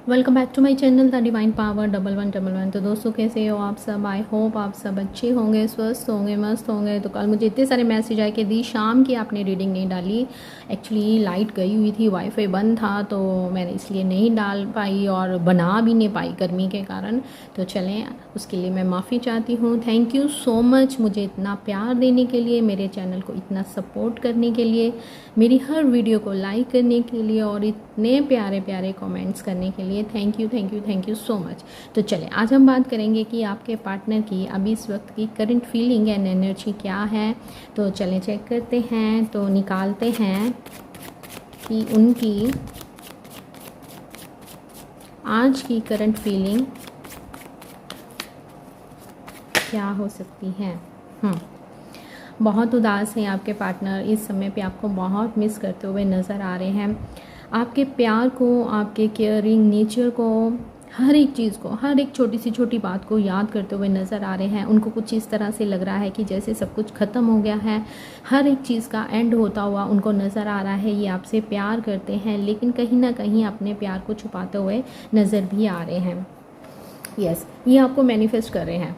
Welcome back to my channel the divine power 1111। तो दोस्तों कैसे हो आप सब। आई होप आप सब अच्छे होंगे, स्वस्थ होंगे, मस्त होंगे। तो कल मुझे इतने सारे मैसेज आए कि दी शाम की आपने रीडिंग नहीं डाली। एक्चुअली लाइट गई हुई थी, वाईफाई बंद था, तो मैंने इसलिए नहीं डाल पाई और बना भी नहीं पाई गर्मी के कारण। तो चलें, उसके लिए मैं माफ़ी चाहती हूँ। थैंक यू सो मच मुझे इतना प्यार देने के लिए, मेरे चैनल को इतना सपोर्ट करने के लिए, मेरी हर वीडियो को लाइक करने के लिए और इतने प्यारे प्यारे कमेंट्स करने के लिए। Thank you thank you thank you so much. तो चलें, आज हम बात करेंगे कि आपके पार्टनर की अभी इस वक्त की करंट फीलिंग एंड एनर्जी क्या है। तो चलें चेक करते हैं, तो निकालते हैं कि उनकी आज की करंट फीलिंग क्या हो सकती है। बहुत उदास हैं आपके पार्टनर, इस समय पे आपको बहुत मिस करते हुए नज़र आ रहे हैं। आपके प्यार को, आपके केयरिंग नेचर को, हर एक चीज़ को, हर एक छोटी सी छोटी बात को याद करते हुए नज़र आ रहे हैं। उनको कुछ इस तरह से लग रहा है कि जैसे सब कुछ ख़त्म हो गया है, हर एक चीज़ का एंड होता हुआ उनको नज़र आ रहा है। ये आपसे प्यार करते हैं, लेकिन कहीं ना कहीं अपने प्यार को छुपाते हुए नज़र भी आ रहे हैं। यस, ये आपको मैनिफेस्ट कर रहे हैं।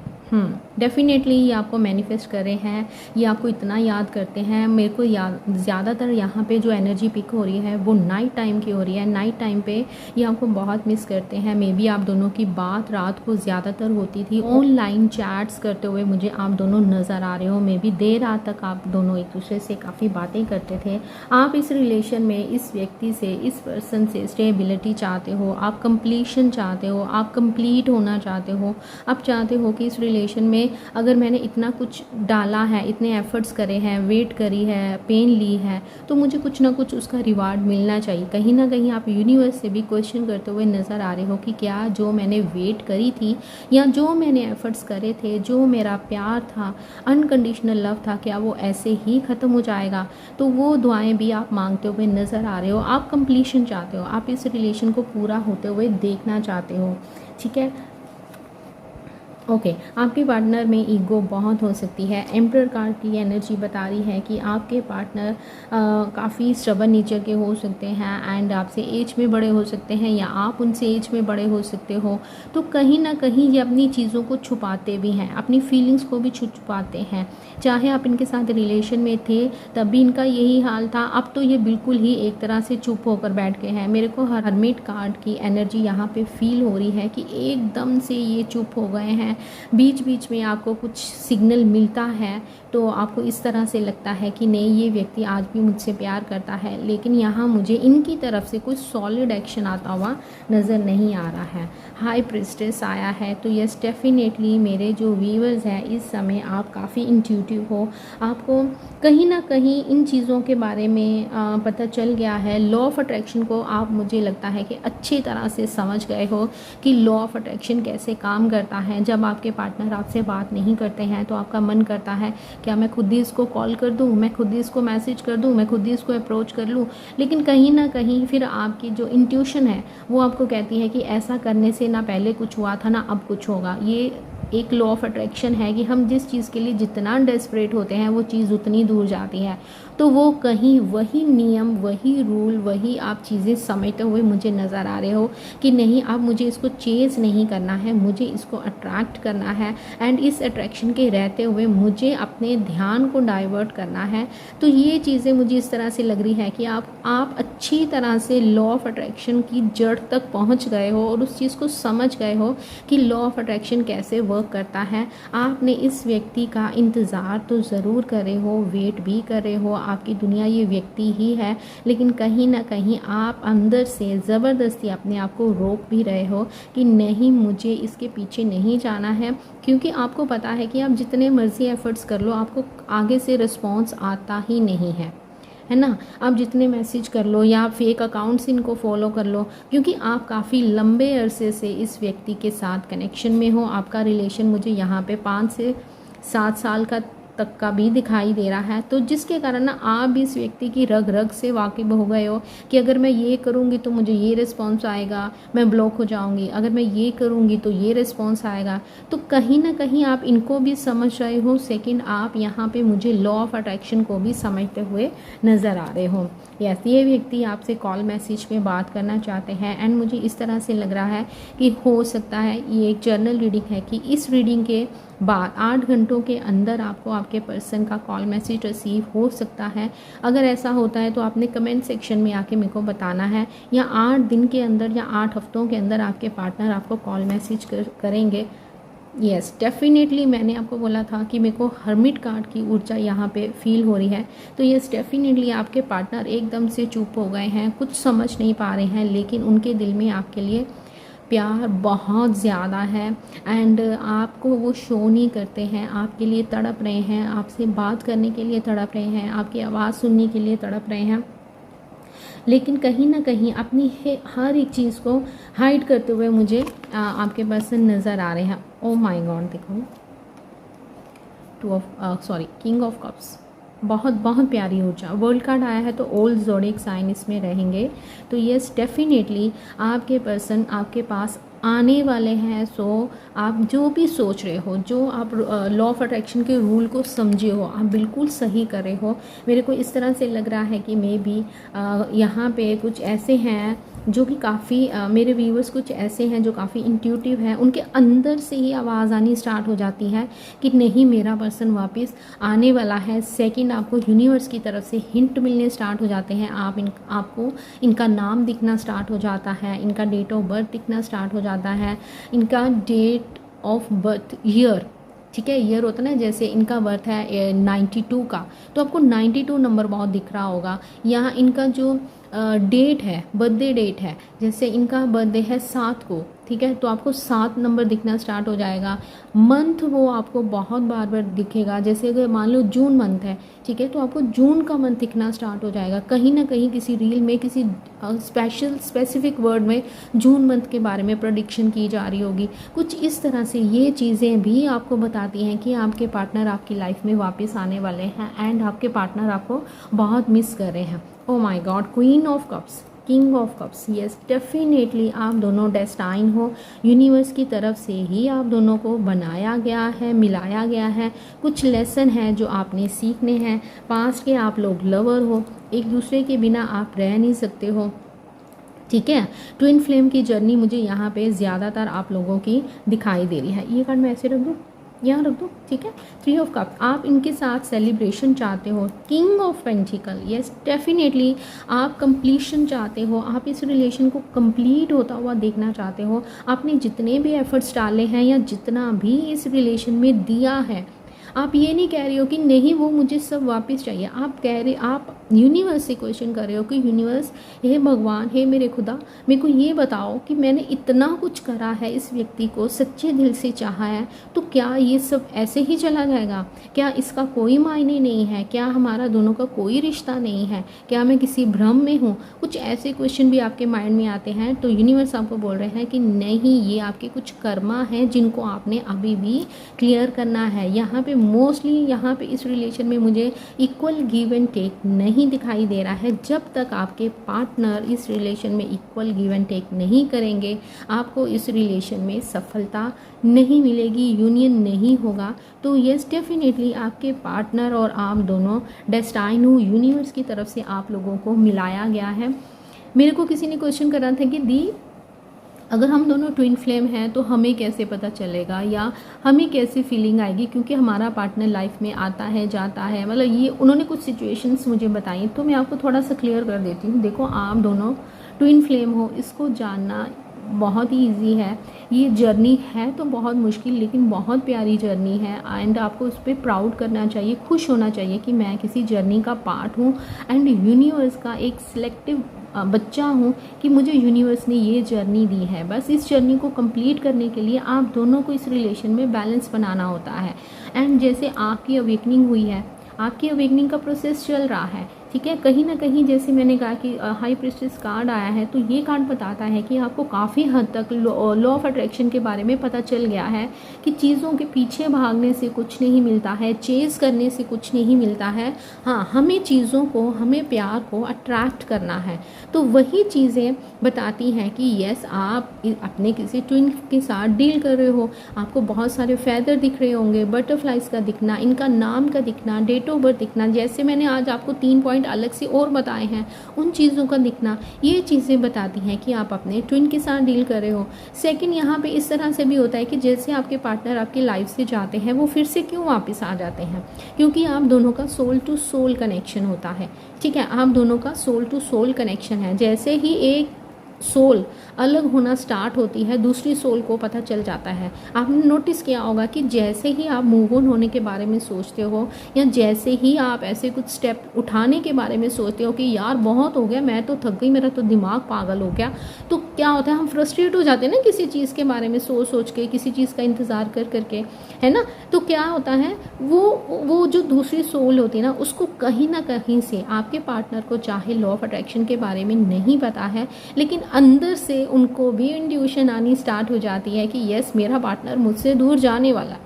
डेफिनेटली ये आपको मैनिफेस्ट कर रहे हैं। ये आपको इतना याद करते हैं। मेरे को याद ज़्यादातर यहाँ पे जो एनर्जी पिक हो रही है वो नाइट टाइम की हो रही है। नाइट टाइम पे ये आपको बहुत मिस करते हैं। मे बी आप दोनों की बात रात को ज़्यादातर होती थी। ऑनलाइन चैट्स करते हुए मुझे आप दोनों नज़र आ रहे हो। मे बी देर रात तक आप दोनों एक दूसरे से काफ़ी बातें करते थे। आप इस रिलेशन में इस व्यक्ति से, इस पर्सन से स्टेबिलिटी चाहते हो, आप कंप्लीशन चाहते हो, आप कंप्लीट होना चाहते हो। आप चाहते हो कि इस रिलेशन में अगर मैंने इतना कुछ डाला है, इतने एफर्ट्स करे हैं, वेट करी है, पेन ली है, तो मुझे कुछ ना कुछ उसका रिवार्ड मिलना चाहिए। कहीं ना कहीं आप यूनिवर्स से भी क्वेश्चन करते हुए नज़र आ रहे हो कि क्या जो मैंने वेट करी थी या जो मैंने एफर्ट्स करे थे, जो मेरा प्यार था, अनकंडीशनल लव था, क्या वो ऐसे ही ख़त्म हो जाएगा। तो वो दुआएं भी आप मांगते हुए नज़र आ रहे हो। आप कंप्लीशन चाहते हो, आप इस रिलेशन को पूरा होते हुए देखना चाहते हो। ठीक है, ओके, आपके पार्टनर में ईगो बहुत हो सकती है। एम्परर कार्ड की एनर्जी बता रही है कि आपके पार्टनर काफ़ी स्टबर्न नेचर के हो सकते हैं एंड आपसे एज में बड़े हो सकते हैं या आप उनसे एज में बड़े हो सकते हो। तो कहीं ना कहीं ये अपनी चीज़ों को छुपाते भी हैं, अपनी फीलिंग्स को भी छुपाते हैं। चाहे आप इनके साथ रिलेशन में थे तब भी इनका यही हाल था। अब तो ये बिल्कुल ही एक तरह से चुप होकर बैठ गए हैं। मेरे को हरमिट कार्ड की एनर्जी यहाँ पे फील हो रही है कि एकदम से ये चुप हो गए हैं। बीच बीच में आपको कुछ सिग्नल मिलता है तो आपको इस तरह से लगता है कि नहीं, ये व्यक्ति आज भी मुझसे प्यार करता है, लेकिन यहाँ मुझे इनकी तरफ से कुछ सॉलिड एक्शन आता हुआ नज़र नहीं आ रहा है। हाई प्रिस्टेस आया है। तो यस, डेफिनेटली मेरे जो व्यूअर्स हैं इस समय आप काफ़ी इंट्यूटिव हो। आपको कहीं ना कहीं इन चीज़ों के बारे में पता चल गया है। लॉ ऑफ अट्रैक्शन को आप, मुझे लगता है कि अच्छी तरह से समझ गए हो कि लॉ ऑफ अट्रैक्शन कैसे काम करता है। जब आपके पार्टनर आपसे बात नहीं करते हैं तो आपका मन करता है क्या मैं खुद ही इसको कॉल कर दूं, मैं खुद ही इसको मैसेज कर दूं, मैं खुद ही इसको अप्रोच कर लूं। लेकिन कहीं ना कहीं फिर आपकी जो इंट्यूशन है वो आपको कहती है कि ऐसा करने से ना पहले कुछ हुआ था ना अब कुछ होगा। ये एक लॉ ऑफ अट्रैक्शन है कि हम जिस चीज़ के लिए जितना डेस्परेट होते हैं वो चीज़ उतनी दूर जाती है। तो वो कहीं वही नियम, वही रूल, वही आप चीज़ें समझते हुए मुझे नज़र आ रहे हो कि नहीं, अब मुझे इसको चेज़ नहीं करना है, मुझे इसको अट्रैक्ट करना है एंड इस अट्रैक्शन के रहते हुए मुझे अपने ध्यान को डाइवर्ट करना है। तो ये चीज़ें मुझे इस तरह से लग रही है कि आप अच्छी तरह से लॉ ऑफ अट्रैक्शन की जड़ तक पहुंच गए हो और उस चीज़ को समझ गए हो कि लॉ ऑफ अट्रैक्शन कैसे वर्क करता है। आपने इस व्यक्ति का इंतज़ार तो ज़रूर करे हो, वेट भी कर रहे हो, आपकी दुनिया ये व्यक्ति ही है, लेकिन कहीं ना कहीं आप अंदर से ज़बरदस्ती अपने आप को रोक भी रहे हो कि नहीं, मुझे इसके पीछे नहीं जाना है। क्योंकि आपको पता है कि आप जितने मर्ज़ी एफ़र्ट्स कर लो, आपको आगे से रिस्पॉन्स आता ही नहीं है ना। आप जितने मैसेज कर लो या फेक अकाउंट्स इनको फॉलो कर लो, क्योंकि आप काफ़ी लंबे अरसे से इस व्यक्ति के साथ कनेक्शन में हो। आपका रिलेशन मुझे यहाँ पे 5 से 7 साल का तक का भी दिखाई दे रहा है। तो जिसके कारण ना आप भी इस व्यक्ति की रग रग से वाकिफ़ हो गए हो कि अगर मैं ये करूँगी तो मुझे ये रिस्पॉन्स आएगा, मैं ब्लॉक हो जाऊँगी, अगर मैं ये करूँगी तो ये रिस्पॉन्स आएगा। तो कहीं ना कहीं आप इनको भी समझ रहे हो। सेकंड, आप यहाँ पे मुझे लॉ ऑफ अट्रैक्शन को भी समझते हुए नज़र आ रहे हो। यस, ये व्यक्ति आपसे कॉल मैसेज में बात करना चाहते हैं एंड मुझे इस तरह से लग रहा है कि हो सकता है ये एक जर्नल रीडिंग है कि इस रीडिंग के बाद 8 घंटों के अंदर आपको आपके पर्सन का कॉल मैसेज रिसीव हो सकता है। अगर ऐसा होता है तो आपने कमेंट सेक्शन में आके मेरे को बताना है, या 8 दिन के अंदर या 8 हफ्तों के अंदर आपके पार्टनर आपको कॉल मैसेज करेंगे। यस, डेफिनेटली मैंने आपको बोला था कि मेरे को हर्मिट कार्ड की ऊर्जा यहाँ पे फील हो रही है। तो यस, डेफिनेटली आपके पार्टनर एकदम से चुप हो गए हैं, कुछ समझ नहीं पा रहे हैं, लेकिन उनके दिल में आपके लिए प्यार बहुत ज़्यादा है एंड आपको वो शो नहीं करते हैं, आपके लिए तड़प रहे हैं, आपसे बात करने के लिए तड़प रहे हैं, आपकी आवाज़ सुनने के लिए तड़प रहे हैं, लेकिन कहीं ना कहीं अपनी हर एक चीज़ को हाइड करते हुए मुझे आपके पर्सन नज़र आ रहे हैं। ओ माय गॉड, देखो किंग ऑफ कप्स, बहुत बहुत प्यारी ऊर्जा। वर्ल्ड कार्ड आया है तो ओल्ड ज़ोडिएक साइन इसमें रहेंगे। तो यस, डेफिनेटली आपके पर्सन आपके पास आने वाले हैं। सो आप जो भी सोच रहे हो, जो आप लॉ ऑफ अट्रैक्शन के रूल को समझे हो, आप बिल्कुल सही कर रहे हो। मेरे को इस तरह से लग रहा है कि मे बी यहाँ पे कुछ ऐसे हैं जो कि काफ़ी मेरे व्यूअर्स कुछ ऐसे हैं जो काफ़ी इंट्यूटिव हैं, उनके अंदर से ही आवाज़ आनी स्टार्ट हो जाती है कि नहीं, मेरा पर्सन वापस आने वाला है। सेकंड, आपको यूनिवर्स की तरफ से हिंट मिलने स्टार्ट हो जाते हैं। आपको इनका नाम दिखना स्टार्ट हो जाता है, इनका डेट ऑफ बर्थ दिखना स्टार्ट हो जाता है, इनका डेट ऑफ बर्थ ईयर, ठीक है, ईयर होता है ना, जैसे इनका बर्थ है 92 का, तो आपको 92 नंबर बहुत दिख रहा होगा। यहाँ इनका जो डेट है, बर्थडे डेट है, जैसे इनका बर्थडे है 7 को, ठीक है, तो आपको 7 नंबर दिखना स्टार्ट हो जाएगा। मंथ वो आपको बहुत बार बार दिखेगा, जैसे अगर मान लो जून मंथ है, ठीक है, तो आपको जून का मंथ दिखना स्टार्ट हो जाएगा। कहीं ना कहीं किसी रील में किसी स्पेसिफिक वर्ड में जून मंथ के बारे में प्रेडिक्शन की जा रही होगी। कुछ इस तरह से ये चीज़ें भी आपको बताती हैं कि आपके पार्टनर आपकी लाइफ में वापस आने वाले हैं एंड आपके पार्टनर आपको बहुत मिस कर रहे हैं। Oh my God, queen of cups, king of cups, yes, definitely आप दोनों डेस्टाइन हो। यूनिवर्स की तरफ से ही आप दोनों को बनाया गया है, मिलाया गया है। कुछ लेसन हैं जो आपने सीखने हैं। पास्ट के आप लोग लवर हो, एक दूसरे के बिना आप रह नहीं सकते हो, ठीक है। ट्विन फ्लेम की जर्नी मुझे यहाँ पे ज़्यादातर आप लोगों की दिखाई दे रही है। ये कार्ड मैं ऐसे रख दूँ, यहाँ रख दो, ठीक है। 3 ऑफ कप, आप इनके साथ सेलिब्रेशन चाहते हो। King of pentacle, yes, definitely आप कंप्लीशन चाहते हो, आप इस रिलेशन को कंप्लीट होता हुआ देखना चाहते हो। आपने जितने भी एफर्ट्स डाले हैं या जितना भी इस रिलेशन में दिया है, आप ये नहीं कह रहे हो कि नहीं वो मुझे सब वापस चाहिए। आप कह रहे, आप यूनिवर्स से क्वेश्चन कर रहे हो कि यूनिवर्स, हे भगवान, हे मेरे खुदा, मेरे को ये बताओ कि मैंने इतना कुछ करा है, इस व्यक्ति को सच्चे दिल से चाहा है, तो क्या ये सब ऐसे ही चला जाएगा? क्या इसका कोई मायने नहीं है? क्या हमारा दोनों का कोई रिश्ता नहीं है? क्या मैं किसी भ्रम में हूँ? कुछ ऐसे क्वेश्चन भी आपके माइंड में आते हैं। तो यूनिवर्स आपको बोल रहे हैं कि नहीं, ये आपके कुछ कर्मा हैं जिनको आपने अभी भी क्लियर करना है। यहाँ पे मोस्टली यहाँ पे इस रिलेशन में मुझे इक्वल गिव एंड टेक नहीं दिखाई दे रहा है। जब तक आपके पार्टनर इस रिलेशन में इक्वल गिव एंड टेक नहीं करेंगे, आपको इस रिलेशन में सफलता नहीं मिलेगी, यूनियन नहीं होगा। तो यस, डेफिनेटली आपके पार्टनर और आप दोनों डेस्टाइन हो, यूनिवर्स की तरफ से आप लोगों को मिलाया गया है। मेरे को किसी ने क्वेश्चन करा था कि दी, अगर हम दोनों ट्विन फ्लेम हैं तो हमें कैसे पता चलेगा या हमें कैसी फीलिंग आएगी, क्योंकि हमारा पार्टनर लाइफ में आता है जाता है, मतलब ये उन्होंने कुछ सिचुएशंस मुझे बताई। तो मैं आपको थोड़ा सा क्लियर कर देती हूँ। देखो, आप दोनों ट्विन फ्लेम हो, इसको जानना बहुत ही ईजी है। ये जर्नी है तो बहुत मुश्किल, लेकिन बहुत प्यारी जर्नी है एंड आपको उस पर प्राउड करना चाहिए, खुश होना चाहिए कि मैं किसी जर्नी का पार्ट हूँ एंड यूनिवर्स का एक सिलेक्टिव बच्चा हूँ कि मुझे यूनिवर्स ने ये जर्नी दी है। बस इस जर्नी को कंप्लीट करने के लिए आप दोनों को इस रिलेशन में बैलेंस बनाना होता है। एंड जैसे आपकी अवेकनिंग हुई है, आपकी अवेकनिंग का प्रोसेस चल रहा है, ठीक ठीक है। कहीं ना कहीं जैसे मैंने कहा कि हाई प्रीस्टेस कार्ड आया है, तो ये कार्ड बताता है कि आपको काफ़ी हद तक लॉ ऑफ अट्रैक्शन के बारे में पता चल गया है कि चीज़ों के पीछे भागने से कुछ नहीं मिलता है, चेज़ करने से कुछ नहीं मिलता है। हाँ, हमें चीज़ों को, हमें प्यार को अट्रैक्ट करना है। तो वही चीज़ें बताती हैं कि यस, आप अपने किसी ट्विन के साथ डील कर रहे हो। आपको बहुत सारे फैदर दिख रहे होंगे, बटरफ्लाइज का दिखना, इनका नाम का दिखना, डेट ऑफ बर्थ दिखना, जैसे मैंने आज आपको 3 पॉइंट अलग से और बताए हैं, उन चीज़ों का दिखना, ये चीज़ें बताती हैं कि आप अपने ट्विन के साथ डील कर रहे हो। सेकंड, यहाँ पे इस तरह से भी होता है कि जैसे आपके पार्टनर आपकी लाइफ से जाते हैं, वो फिर से क्यों वापस आ जाते हैं? क्योंकि आप दोनों का सोल टू सोल कनेक्शन होता है। ठीक है, आप दोनों का सोल टू सोल कनेक्शन है। जैसे ही एक सोल अलग होना स्टार्ट होती है, दूसरी सोल को पता चल जाता है। आपने नोटिस किया होगा कि जैसे ही आप मूव ऑन होने के बारे में सोचते हो, या जैसे ही आप ऐसे कुछ स्टेप उठाने के बारे में सोचते हो कि यार बहुत हो गया, मैं तो थक गई, मेरा तो दिमाग पागल हो गया, तो क्या होता है, हम फ्रस्ट्रेट हो जाते हैं ना किसी चीज़ के बारे में सोच सोच के, किसी चीज़ का इंतज़ार कर करके, है ना। तो क्या होता है, वो जो दूसरी सोल होती है ना, उसको कहीं ना कहीं से आपके पार्टनर को, चाहे लॉ ऑफ अट्रैक्शन के बारे में नहीं पता है, लेकिन अंदर से उनको भी इंट्यूशन आनी स्टार्ट हो जाती है कि यस, मेरा पार्टनर मुझसे दूर जाने वाला है,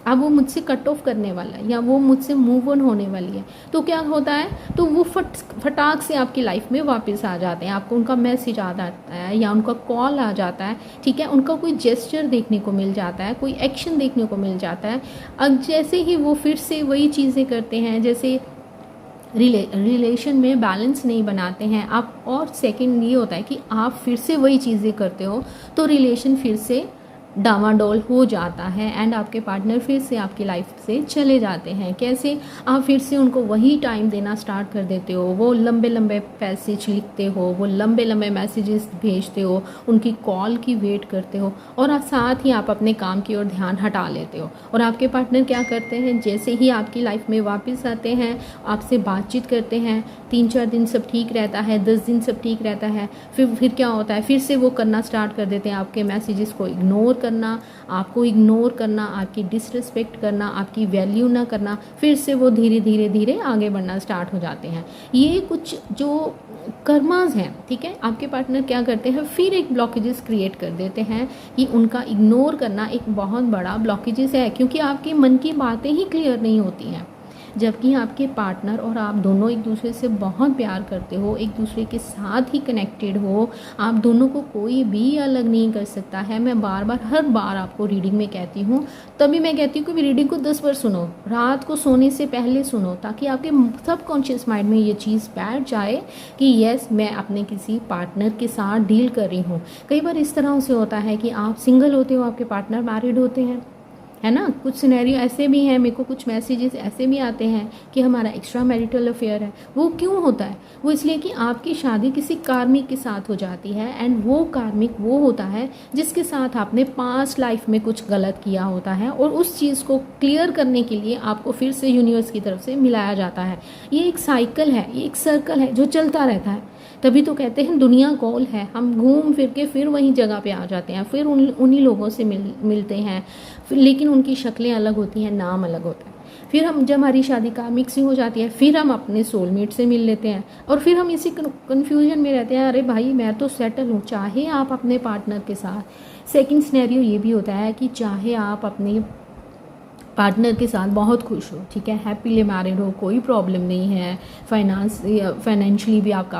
अब वो मुझसे कट ऑफ करने वाला है, या वो मुझसे मूव ऑन होने वाली है। तो क्या होता है, तो वो फटाक से आपकी लाइफ में वापस आ जाते हैं। आपको उनका मैसेज आ जाता है, या उनका कॉल आ जाता है, ठीक है, उनका कोई जेस्चर देखने को मिल जाता है, कोई एक्शन देखने को मिल जाता है। अब जैसे ही वो फिर से वही चीज़ें करते हैं, जैसे रिलेशन में बैलेंस नहीं बनाते हैं आप, और सेकंड ये होता है कि आप फिर से वही चीज़ें करते हो, तो रिलेशन फिर से डामाडोल हो जाता है, एंड आपके पार्टनर फिर से आपकी लाइफ से चले जाते हैं। कैसे? आप फिर से उनको वही टाइम देना स्टार्ट कर देते हो, वो लंबे लंबे पैसेज लिखते हो, वो लंबे लंबे मैसेजेस भेजते हो, उनकी कॉल की वेट करते हो, और साथ ही आप अपने काम की ओर ध्यान हटा लेते हो। और आपके पार्टनर क्या करते हैं, जैसे ही आपकी लाइफ में वापस आते हैं, आपसे बातचीत करते हैं, 3-4 दिन सब ठीक रहता है, 10 दिन सब ठीक रहता है, फिर क्या होता है, फिर से वो करना स्टार्ट कर देते हैं, आपके मैसेजेस को इग्नोर करना, आपको इग्नोर करना, आपकी डिसरिस्पेक्ट करना, आपकी वैल्यू ना करना, फिर से वो धीरे धीरे धीरे आगे बढ़ना स्टार्ट हो जाते हैं। ये कुछ जो कर्मास हैं, ठीक है, आपके पार्टनर क्या करते हैं, फिर एक ब्लॉकेजेस क्रिएट कर देते हैं। कि उनका इग्नोर करना एक बहुत बड़ा ब्लॉकेजेस है, क्योंकि आपके मन की बातें ही क्लियर नहीं होती हैं। जबकि आपके पार्टनर और आप दोनों एक दूसरे से बहुत प्यार करते हो, एक दूसरे के साथ ही कनेक्टेड हो, आप दोनों को कोई भी अलग नहीं कर सकता है। मैं बार बार, हर बार आपको रीडिंग में कहती हूँ, तभी मैं कहती हूँ कि रीडिंग को 10 बार सुनो, रात को सोने से पहले सुनो, ताकि आपके सबकॉन्शियस माइंड में ये चीज़ बैठ जाए कि यस, मैं अपने किसी पार्टनर के साथ डील कर रही हूँ। कई बार इस तरह से होता है कि आप सिंगल होते हो, आपके पार्टनर मैरिड होते हैं, है ना। कुछ सिनेरियो ऐसे भी हैं, मेरे को कुछ मैसेजेस ऐसे भी आते हैं कि हमारा एक्स्ट्रा मैरिटल अफेयर है। वो क्यों होता है? वो इसलिए कि आपकी शादी किसी कार्मिक के साथ हो जाती है, एंड वो कार्मिक वो होता है जिसके साथ आपने पास्ट लाइफ में कुछ गलत किया होता है, और उस चीज़ को क्लियर करने के लिए आपको फिर से यूनिवर्स की तरफ से मिलाया जाता है। ये एक साइकिल है, ये एक सर्कल है जो चलता रहता है। तभी तो कहते हैं दुनिया गोल है, हम घूम फिर के फिर वही जगह पे आ जाते हैं, फिर उन्हीं लोगों से मिलते हैं, लेकिन उनकी शक्लें अलग होती हैं, नाम अलग होता है। फिर हम, जब हमारी शादी कार्मिक से हो जाती है, फिर हम अपने सोलमेट से मिल लेते हैं, और फिर हम इसी कन्फ्यूजन में रहते हैं, अरे भाई मैं तो सेटल हूँ। चाहे आप अपने पार्टनर के साथ, सेकंड सिनेरियो ये भी होता है कि चाहे आप अपने पार्टनर के साथ बहुत खुश हो, ठीक है, हैप्पीली मैरिड हो, कोई प्रॉब्लम नहीं है, फाइनेंशियली भी आप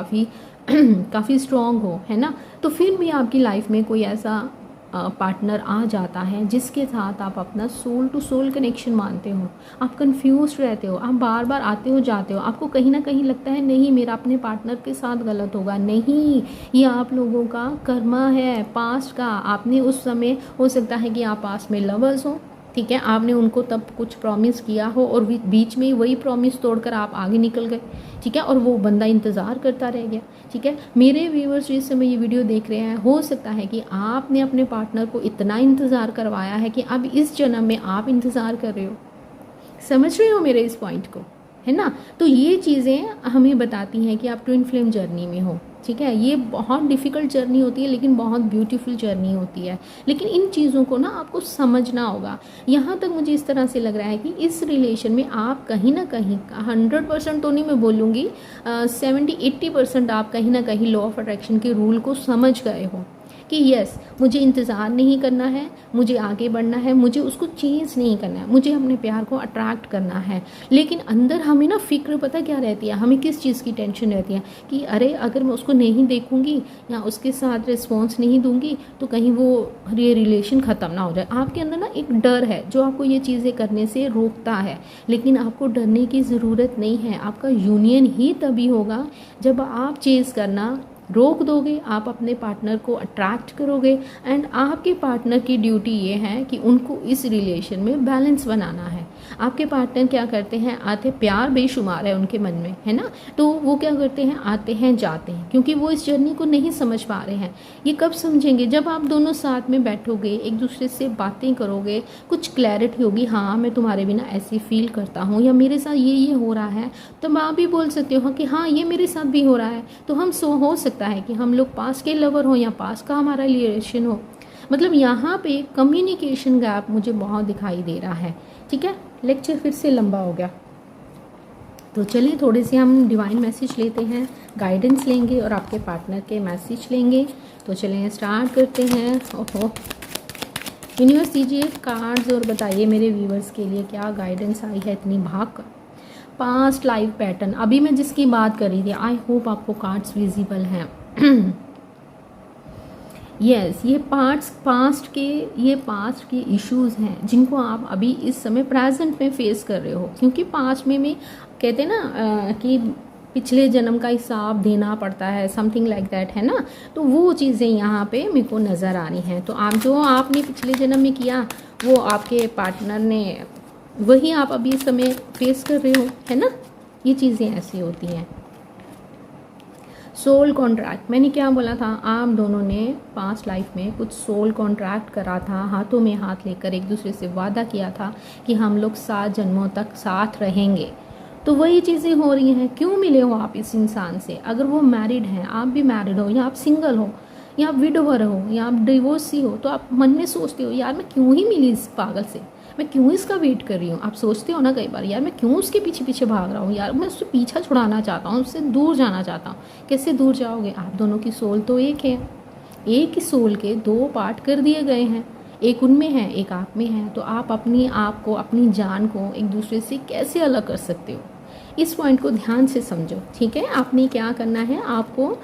काफ़ी स्ट्रॉन्ग हो, है ना, तो फिर भी आपकी लाइफ में कोई ऐसा पार्टनर आ जाता है जिसके साथ आप अपना सोल टू सोल कनेक्शन मानते हो। आप कंफ्यूज रहते हो, आप बार बार आते हो जाते हो, आपको कहीं ना कहीं लगता है नहीं मेरा अपने पार्टनर के साथ गलत होगा। नहीं, ये आप लोगों का कर्मा है, पास्ट का। आपने उस समय, हो सकता है कि आप पास्ट में लवर्स हो, ठीक है, आपने उनको तब कुछ प्रॉमिस किया हो, और बीच में वही प्रॉमिस तोड़कर आप आगे निकल गए, ठीक है, और वो बंदा इंतज़ार करता रह गया, ठीक है। मेरे व्यूअर्स जिस समय ये वीडियो देख रहे हैं, हो सकता है कि आपने अपने पार्टनर को इतना इंतज़ार करवाया है कि अब इस जन्म में आप इंतज़ार कर रहे हो। समझ रहे हो मेरे इस पॉइंट को, है ना। तो ये चीज़ें हमें बताती हैं कि आप ट्विन फ्लेम जर्नी में हो, ठीक है। ये बहुत डिफ़िकल्ट जर्नी होती है लेकिन बहुत ब्यूटीफुल जर्नी होती है। लेकिन इन चीज़ों को ना आपको समझना होगा। यहाँ तक मुझे इस तरह से लग रहा है कि इस रिलेशन में आप कहीं ना कहीं 100% तो नहीं मैं बोलूँगी, 70-80% आप कहीं ना कहीं लॉ ऑफ अट्रैक्शन के रूल को समझ गए हो कि यस, मुझे इंतज़ार नहीं करना है, मुझे आगे बढ़ना है, मुझे उसको चेंज नहीं करना है, मुझे अपने प्यार को अट्रैक्ट करना है। लेकिन अंदर हमें ना फ़िक्र पता क्या रहती है, हमें किस चीज़ की टेंशन रहती है कि अरे अगर मैं उसको नहीं देखूंगी या उसके साथ रिस्पॉन्स नहीं दूंगी तो कहीं वो ये रिलेशन ख़त्म ना हो जाए। आपके अंदर ना एक डर है जो आपको ये चीज़ें करने से रोकता है। लेकिन आपको डरने की ज़रूरत नहीं है। आपका यूनियन ही तभी होगा जब आप चेज़ करना रोक दोगे, आप अपने पार्टनर को अट्रैक्ट करोगे। एंड आपके पार्टनर की ड्यूटी ये है कि उनको इस रिलेशन में बैलेंस बनाना है। आपके पार्टनर क्या करते हैं, आते प्यार बेशुमार है उनके मन में, है ना, तो वो क्या करते हैं, आते हैं जाते हैं, क्योंकि वो इस जर्नी को नहीं समझ पा रहे हैं। ये कब समझेंगे, जब आप दोनों साथ में बैठोगे, एक दूसरे से बातें करोगे, कुछ क्लैरिटी होगी, हाँ मैं तुम्हारे बिना ऐसे फील करता हूँ या मेरे साथ ये हो रहा है, तो आप भी बोल सकते हो कि हाँ ये मेरे साथ भी हो रहा है। तो हम हो सकता है कि हम लोग पास के लवर हो या पास का हमारा रिलेशन हो। मतलब यहाँ पे कम्युनिकेशन गैप मुझे बहुत दिखाई दे रहा है। ठीक है, लेक्चर फिर से लंबा हो गया, तो चलिए थोड़े से हम डिवाइन मैसेज लेते हैं, गाइडेंस लेंगे और आपके पार्टनर के मैसेज लेंगे। तो चलिए स्टार्ट करते हैं। ओहो, यूनिवर्स दीजिए कार्ड्स और बताइए मेरे व्यूवर्स के लिए क्या गाइडेंस आई है इतनी भाग कर। पास्ट लाइफ पैटर्न, अभी मैं जिसकी बात कर रही थी, आई होप आपको कार्ड्स विजिबल हैं। यस, ये पास्ट के इश्यूज हैं जिनको आप अभी इस समय प्रेजेंट में फेस कर रहे हो। क्योंकि पास्ट में कहते हैं ना कि पिछले जन्म का हिसाब देना पड़ता है, समथिंग लाइक दैट, है ना। तो वो चीज़ें यहाँ पे मेरे को नज़र आ रही हैं। तो आपने पिछले जन्म में किया वो आपके पार्टनर ने, वही आप अभी इस समय फेस कर रहे हो, है ना। ये चीज़ें ऐसी होती हैं। सोल कॉन्ट्रैक्ट, मैंने क्या बोला था, आप दोनों ने पास्ट लाइफ में कुछ सोल कॉन्ट्रैक्ट करा था, हाथों में हाथ लेकर एक दूसरे से वादा किया था कि हम लोग 7 जन्मों तक साथ रहेंगे। तो वही चीज़ें हो रही हैं। क्यों मिले हो आप इस इंसान से, अगर वो मैरिड हैं, आप भी मैरिड हो, या आप सिंगल हो, या आप विडोवर हो, या आप डिवोर्सी हो, तो आप मन में सोचते हो यार मैं क्यों ही मिली इस पागल से, मैं क्यों इसका वेट कर रही हूँ। आप सोचते हो ना कई बार, यार मैं क्यों उसके पीछे पीछे भाग रहा हूँ, यार मैं उससे पीछा छुड़ाना चाहता हूँ, उससे दूर जाना चाहता हूँ। कैसे दूर जाओगे, आप दोनों की सोल तो एक है, एक ही सोल के 2 पार्ट कर दिए गए हैं, एक उनमें है एक आप में है। तो आप अपनी आप को, अपनी जान को एक दूसरे से कैसे अलग कर सकते हो, इस पॉइंट को ध्यान से समझो। ठीक है, आपने क्या करना है, आपको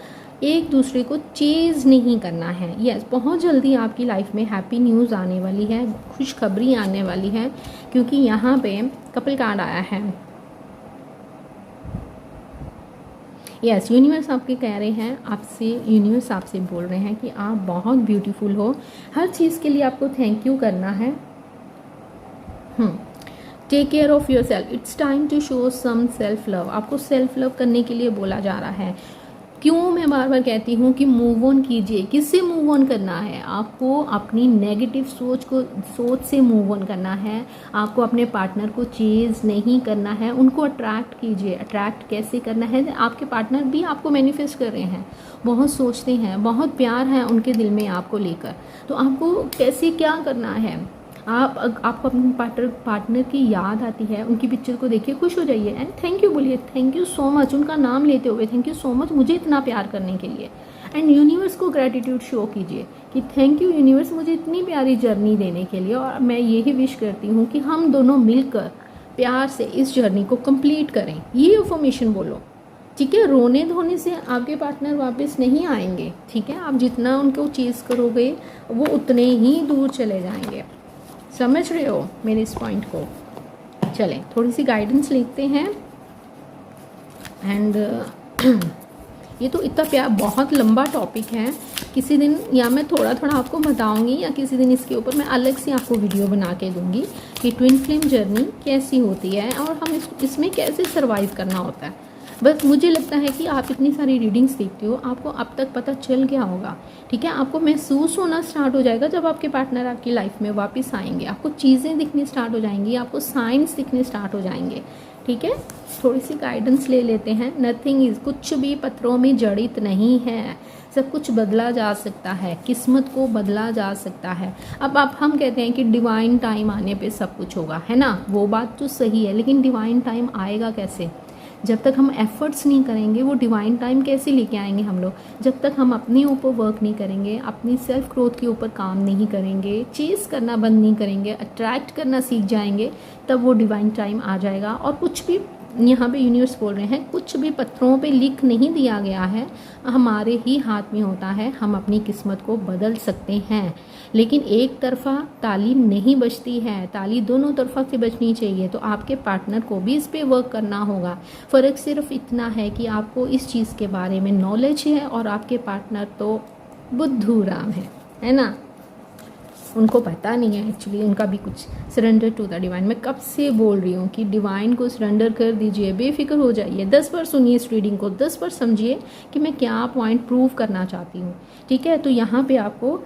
एक दूसरे को चेज़ नहीं करना है। यस, बहुत जल्दी आपकी लाइफ में हैप्पी न्यूज़ आने वाली है, खुशखबरी आने वाली है, क्योंकि यहाँ पे कपल कार्ड आया है। यस, यूनिवर्स आपके कह रहे हैं आपसे, यूनिवर्स आपसे बोल रहे हैं कि आप बहुत ब्यूटीफुल हो, हर चीज़ के लिए आपको थैंक यू करना है। Take care of yourself, it's time to show some self love. आपको सेल्फ लव करने के लिए बोला जा रहा है। क्यों मैं बार बार कहती हूँ कि मूव ऑन कीजिए। किससे मूव ऑन करना है, आपको अपनी नेगेटिव सोच से मूव ऑन करना है। आपको अपने पार्टनर को चेज़ नहीं करना है, उनको अट्रैक्ट कीजिए। अट्रैक्ट कैसे करना है, आपके पार्टनर भी आपको मैनिफेस्ट कर रहे हैं, बहुत सोचते हैं, बहुत प्यार है उनके दिल में आपको लेकर। तो आपको कैसे क्या करना है, आपको अपने पार्टनर की याद आती है, उनकी पिक्चर को देखिए, खुश हो जाइए एंड थैंक यू बोलिए, थैंक यू सो मच, उनका नाम लेते हुए थैंक यू सो मच मुझे इतना प्यार करने के लिए। एंड यूनिवर्स को ग्रैटिट्यूड शो कीजिए कि थैंक यू यूनिवर्स मुझे इतनी प्यारी जर्नी देने के लिए, और मैं यही विश करती हूँ कि हम दोनों मिलकर प्यार से इस जर्नी को कंप्लीट करें। ये अफर्मेशन बोलो। ठीक है, रोने धोने से आपके पार्टनर वापस नहीं आएंगे। ठीक है, आप जितना उनको चेज़ करोगे वो उतने ही दूर चले जाएंगे। समझ रहे हो मेरे इस पॉइंट को। चलें थोड़ी सी गाइडेंस लेते हैं। एंड ये तो इतना प्यार, बहुत लंबा टॉपिक है, किसी दिन या मैं थोड़ा थोड़ा आपको बताऊंगी या किसी दिन इसके ऊपर मैं अलग से आपको वीडियो बना के दूंगी कि ट्विन फ्लेम जर्नी कैसी होती है और हम इसमें कैसे सर्वाइव करना होता है। बस मुझे लगता है कि आप इतनी सारी रीडिंग्स देखते हो, आपको अब तक पता चल गया होगा, ठीक है। आपको महसूस होना स्टार्ट हो जाएगा जब आपके पार्टनर आपकी लाइफ में वापस आएंगे, आपको चीज़ें दिखनी स्टार्ट हो जाएंगी, आपको साइंस दिखने स्टार्ट हो जाएंगे, ठीक है। थोड़ी सी गाइडेंस ले लेते हैं। नथिंग इज, कुछ भी पत्थरों में जड़ित नहीं है, सब कुछ बदला जा सकता है, किस्मत को बदला जा सकता है। अब हम कहते हैं कि डिवाइन टाइम आने पे सब कुछ होगा, है ना, वो बात तो सही है, लेकिन डिवाइन टाइम आएगा कैसे? जब तक हम एफर्ट्स नहीं करेंगे वो डिवाइन टाइम कैसे लेके आएंगे हम लोग? जब तक हम अपने ऊपर वर्क नहीं करेंगे, अपनी सेल्फ ग्रोथ के ऊपर काम नहीं करेंगे, चेज़ करना बंद नहीं करेंगे, अट्रैक्ट करना सीख जाएंगे, तब वो डिवाइन टाइम आ जाएगा। और कुछ भी यहाँ पे यूनिवर्स बोल रहे हैं, कुछ भी पत्थरों पे लिख नहीं दिया गया है, हमारे ही हाथ में होता है, हम अपनी किस्मत को बदल सकते हैं। लेकिन एक तरफा ताली नहीं बजती है, ताली दोनों तरफा से बजनी चाहिए। तो आपके पार्टनर को भी इस पे वर्क करना होगा। फ़र्क सिर्फ इतना है कि आपको इस चीज़ के बारे में नॉलेज है और आपके पार्टनर तो बुद्धू राम है ना, उनको पता नहीं है एक्चुअली, उनका भी कुछ। सरेंडर टू द डिवाइन, मैं कब से बोल रही हूँ कि डिवाइन को सरेंडर कर दीजिए, बेफिक्र हो जाइए। 10 बार सुनिए इस रीडिंग को, 10 बार समझिए कि मैं क्या पॉइंट प्रूव करना चाहती हूँ, ठीक है। तो यहाँ पे आपको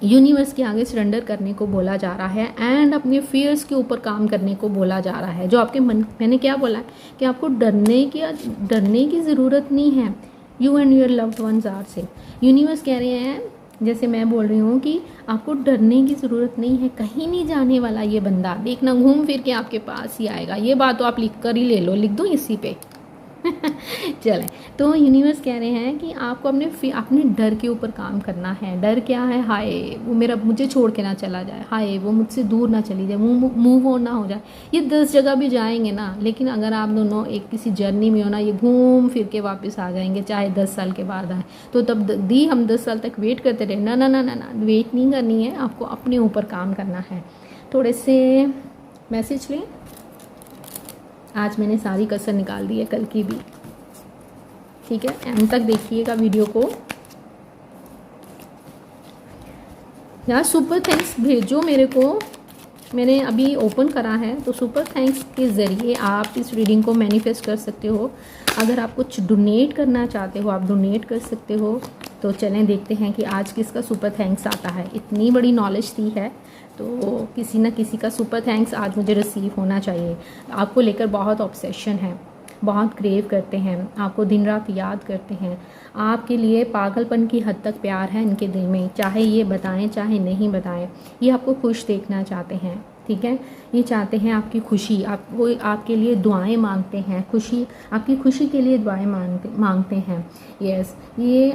यूनिवर्स के आगे सरेंडर करने को बोला जा रहा है एंड अपने फियर्स के ऊपर काम करने को बोला जा रहा है। जो आपके मन, मैंने क्या बोला कि आपको डरने की ज़रूरत नहीं है। You and your loved ones are safe. Universe कह रहे हैं, जैसे मैं बोल रही हूँ कि आपको डरने की ज़रूरत नहीं है, कहीं नहीं जाने वाला ये बंदा, देखना घूम फिर के आपके पास ही आएगा। ये बात तो आप लिख कर ही ले लो, लिख दो इसी पे चलें, तो यूनिवर्स कह रहे हैं कि आपको अपने डर के ऊपर काम करना है। डर क्या है? हाय वो मुझे छोड़ के ना चला जाए, हाय वो मुझसे दूर ना चली जाए, मूव ऑन ना हो जाए। ये 10 जगह भी जाएंगे ना, लेकिन अगर आप दोनों एक किसी जर्नी में हो ना, ये घूम फिर के वापस आ जाएंगे, चाहे 10 साल के बाद आए। तो तब हम 10 साल तक वेट करते रहे? ना ना ना ना ना, वेट नहीं करनी है, आपको अपने ऊपर काम करना है। थोड़े से मैसेज लें। आज मैंने सारी कसर निकाल दी है, कल की भी, ठीक है। एंड तक देखिएगा वीडियो को। यार सुपर थैंक्स भेजो मेरे को, मैंने अभी ओपन करा है, तो सुपर थैंक्स के ज़रिए आप इस रीडिंग को मैनिफेस्ट कर सकते हो। अगर आप कुछ डोनेट करना चाहते हो, आप डोनेट कर सकते हो। तो चलें देखते हैं कि आज किसका सुपर थैंक्स आता है। इतनी बड़ी नॉलेज दी है तो किसी न किसी का सुपर थैंक्स आज मुझे रिसीव होना चाहिए। आपको लेकर बहुत ऑब्सेशन है, बहुत क्रेव करते हैं, आपको दिन रात याद करते हैं, आपके लिए पागलपन की हद तक प्यार है इनके दिल में, चाहे ये बताएं चाहे नहीं बताएं। ये आपको खुश देखना चाहते हैं, ठीक है। ये चाहते हैं आपकी खुशी, वो आपके लिए दुआएं मांगते हैं, आपकी खुशी के लिए दुआएं मांगते हैं। यस, ये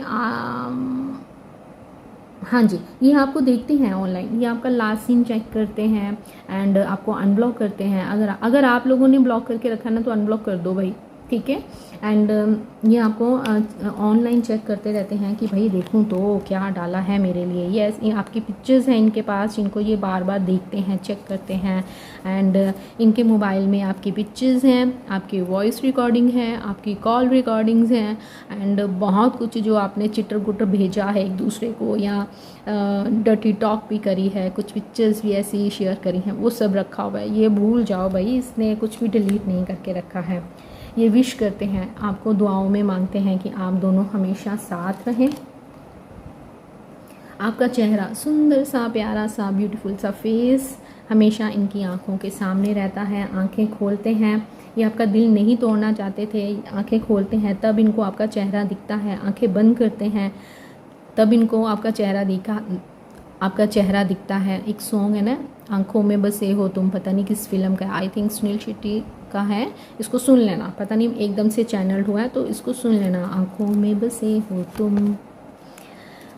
हाँ जी, ये आपको देखते हैं ऑनलाइन, ये आपका लास्ट सीन चेक करते हैं एंड आपको अनब्लॉक करते हैं। अगर आप लोगों ने ब्लॉक करके रखा ना, तो अनब्लॉक कर दो भाई, ठीक है। एंड ये आपको ऑनलाइन चेक करते रहते हैं कि भाई देखूं तो क्या डाला है मेरे लिए। यस, ये आपकी पिक्चर्स हैं इनके पास, जिनको ये बार बार देखते हैं, चेक करते हैं। एंड इनके मोबाइल में आपकी पिक्चर्स हैं, आपकी वॉइस रिकॉर्डिंग है, आपकी कॉल रिकॉर्डिंग्स हैं एंड बहुत कुछ जो आपने चिटर गुटर भेजा है एक दूसरे को, या डर्टी टॉक भी करी है, कुछ पिक्चर्स भी ऐसी शेयर करी हैं, वो सब रखा हुआ है। ये भूल जाओ भाई, इसने कुछ भी डिलीट नहीं करके रखा है। ये विश करते हैं, आपको दुआओं में मांगते हैं कि आप दोनों हमेशा साथ रहें। आपका चेहरा सुंदर सा, प्यारा सा, ब्यूटीफुल सा फेस हमेशा इनकी आंखों के सामने रहता है। आंखें खोलते हैं, ये आपका दिल नहीं तोड़ना चाहते थे, आंखें खोलते हैं तब इनको आपका चेहरा दिखता है। आंखें बंद करते हैं तब इनको आपका चेहरा दिखता है। एक सॉन्ग है ना, आंखों में बसे हो तुम, पता नहीं किस फिल्म का, आई थिंक सुनील शेट्टी का है। इसको सुन लेना, पता नहीं एकदम से चैनल्ड हुआ है तो इसको सुन लेना। आंखों में बसे हो तुम,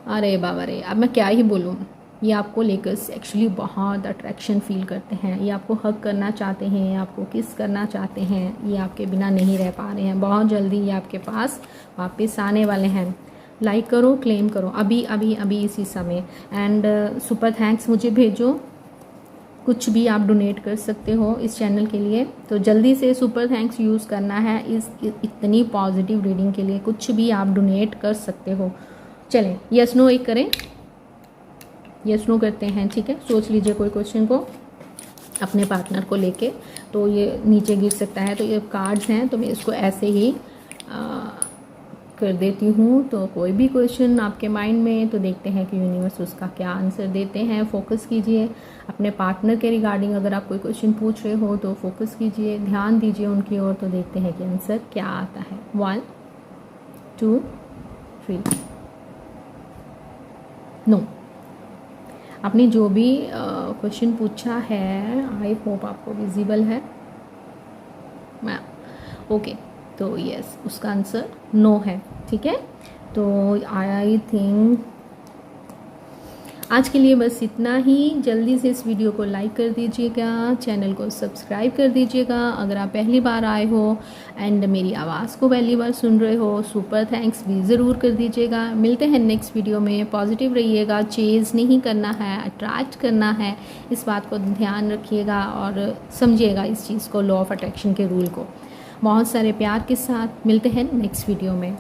अरे बाबा रे, अब मैं क्या ही बोलूँ। ये आपको लेकर एक्चुअली बहुत अट्रैक्शन फील करते हैं, ये आपको हग करना चाहते हैं, आपको किस करना चाहते हैं, ये आपके बिना नहीं रह पा रहे हैं। बहुत जल्दी ये आपके पास वापस आने वाले हैं। लाइक करो, क्लेम करो अभी अभी अभी इसी समय। एंड सुपर थैंक्स मुझे भेजो, कुछ भी आप डोनेट कर सकते हो इस चैनल के लिए। तो जल्दी से सुपर थैंक्स यूज़ करना है इस इतनी पॉजिटिव रीडिंग के लिए। कुछ भी आप डोनेट कर सकते हो। चलें यस नो एक करें, यस नो करते हैं, ठीक है। सोच लीजिए कोई क्वेश्चन को। अपने पार्टनर को लेके, तो ये नीचे गिर सकता है। तो ये कार्ड्स हैं, तो मैं इसको ऐसे ही कर देती हूँ। तो कोई भी क्वेश्चन आपके माइंड में, तो देखते हैं कि यूनिवर्स उसका क्या आंसर देते हैं। फोकस कीजिए अपने पार्टनर के रिगार्डिंग, अगर आप कोई क्वेश्चन पूछ रहे हो तो फोकस कीजिए, ध्यान दीजिए उनकी ओर। तो देखते हैं कि आंसर क्या आता है। 1 2 3 नो। आपने जो भी क्वेश्चन पूछा है, आई होप आपको विजिबल है। ओके, तो यस, उसका आंसर नो है। ठीक है, तो आई थिंक आज के लिए बस इतना ही। जल्दी से इस वीडियो को लाइक कर दीजिएगा, चैनल को सब्सक्राइब कर दीजिएगा अगर आप पहली बार आए हो, एंड मेरी आवाज़ को पहली बार सुन रहे हो, सुपर थैंक्स भी ज़रूर कर दीजिएगा। मिलते हैं नेक्स्ट वीडियो में। पॉजिटिव रहिएगा, चेज़ नहीं करना है, अट्रैक्ट करना है, इस बात को ध्यान रखिएगा और समझिएगा इस चीज़ को, लॉ ऑफ अट्रैक्शन के रूल को। बहुत सारे प्यार के साथ मिलते हैं नेक्स्ट वीडियो में।